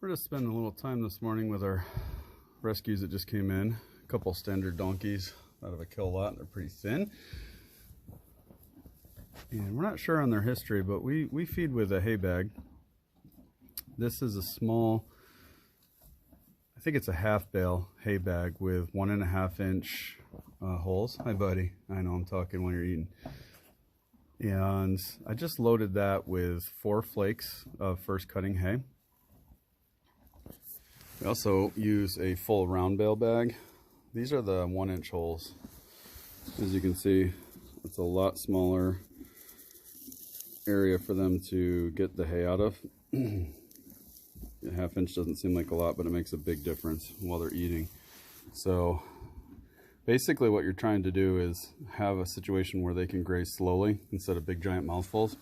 We're just spending a little time this morning with our rescues that just came in. A couple standard donkeys out of a kill lot. They're pretty thin. And we're not sure on their history, but we feed with a hay bag. This is a small, I think it's a half bale hay bag with 1.5 inch holes. Hi buddy, I know I'm talking when you're eating. And I just loaded that with 4 flakes of first cutting hay. We also use a full round bale bag. These are the 1 inch holes. As you can see, it's a lot smaller area for them to get the hay out of. A half inch doesn't seem like a lot, but it makes a big difference while they're eating. So basically what you're trying to do is have a situation where they can graze slowly instead of big giant mouthfuls.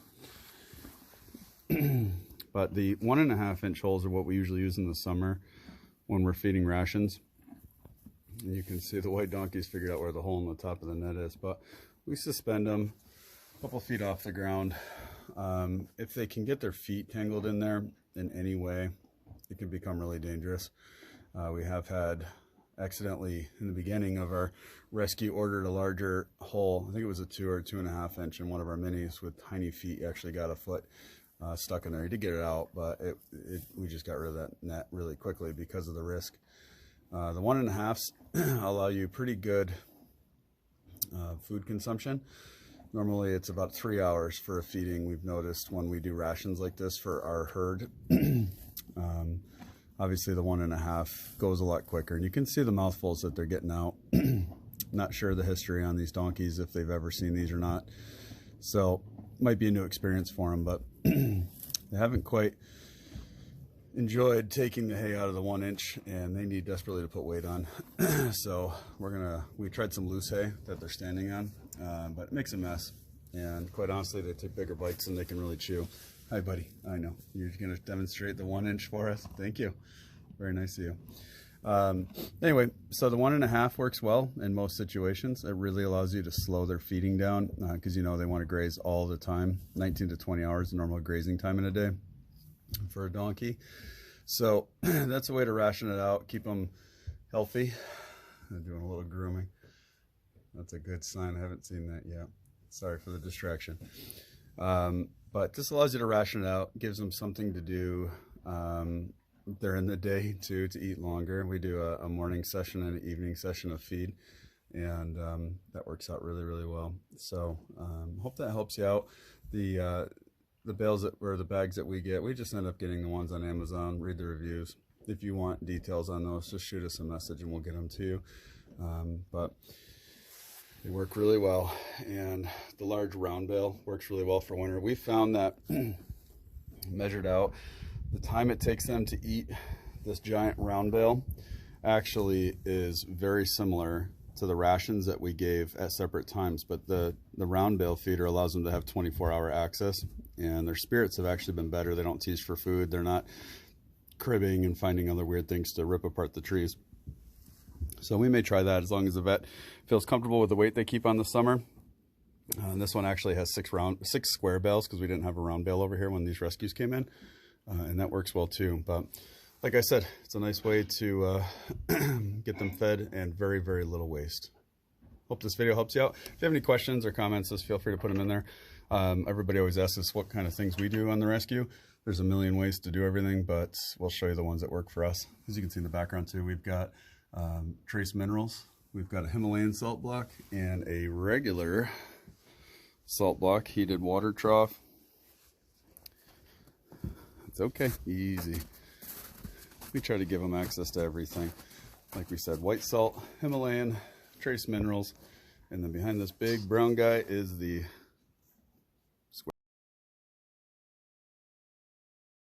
But the 1.5 inch holes are what we usually use in the summer when we're feeding rations. And you can see the white donkeys figured out where the hole in the top of the net is, but we suspend them a couple feet off the ground. If they can get their feet tangled in there in any way, it can become really dangerous. We have had accidentally in the beginning of our rescue ordered a larger hole. I think it was a 2 or 2.5 inch in one of our minis with tiny feet. Actually got a foot stuck in there. He did get it out, but we just got rid of that net really quickly because of the risk. The 1.5s allow you pretty good food consumption. Normally it's about 3 hours for a feeding. We've noticed when we do rations like this for our herd. Obviously the 1.5 goes a lot quicker, and you can see the mouthfuls that they're getting out. Not sure the history on these donkeys, if they've ever seen these or not. So might be a new experience for them, but they haven't quite enjoyed taking the hay out of the 1 inch, and they need desperately to put weight on. So we tried some loose hay that they're standing on, but it makes a mess. And quite honestly, they take bigger bites than they can really chew. Hi buddy, I know. You're gonna demonstrate the 1 inch for us. Thank you. Very nice of you. Anyway, so the 1.5 works well in most situations. It really allows you to slow their feeding down because you know they want to graze all the time. 19 to 20 hours the normal grazing time in a day for a donkey. So that's a way to ration it out, keep them healthy. I'm doing a little grooming. That's a good sign. I haven't seen that yet. Sorry for the distraction. But this allows you to ration it out, gives them something to do during the day too, to eat longer. We do a morning session and an evening session of feed, and that works out really, really well. So hope that helps you out. The bales or the bags that we get, we just end up getting the ones on Amazon. Read the reviews. If you want details on those, just shoot us a message and we'll get them to you. But they work really well, and the large round bale works really well for winter. We found that measured out, the time it takes them to eat this giant round bale actually is very similar to the rations that we gave at separate times, but the round bale feeder allows them to have 24-hour access, and their spirits have actually been better. They don't tease for food. They're not cribbing and finding other weird things to rip apart the trees. So we may try that as long as the vet feels comfortable with the weight they keep on the summer. And this one actually has 6 square bales because we didn't have a round bale over here when these rescues came in, and that works well too. But like I said, it's a nice way to get them fed and very, very little waste. Hope this video helps you out. If you have any questions or comments, just feel free to put them in there. Everybody always asks us what kind of things we do on the rescue. There's a million ways to do everything, but we'll show you the ones that work for us. As you can see in the background too, we've got trace minerals. We've got a Himalayan salt block and a regular salt block heated water trough. It's okay, easy. We try to give them access to everything. Like we said, white salt, Himalayan, trace minerals, and then behind this big brown guy is the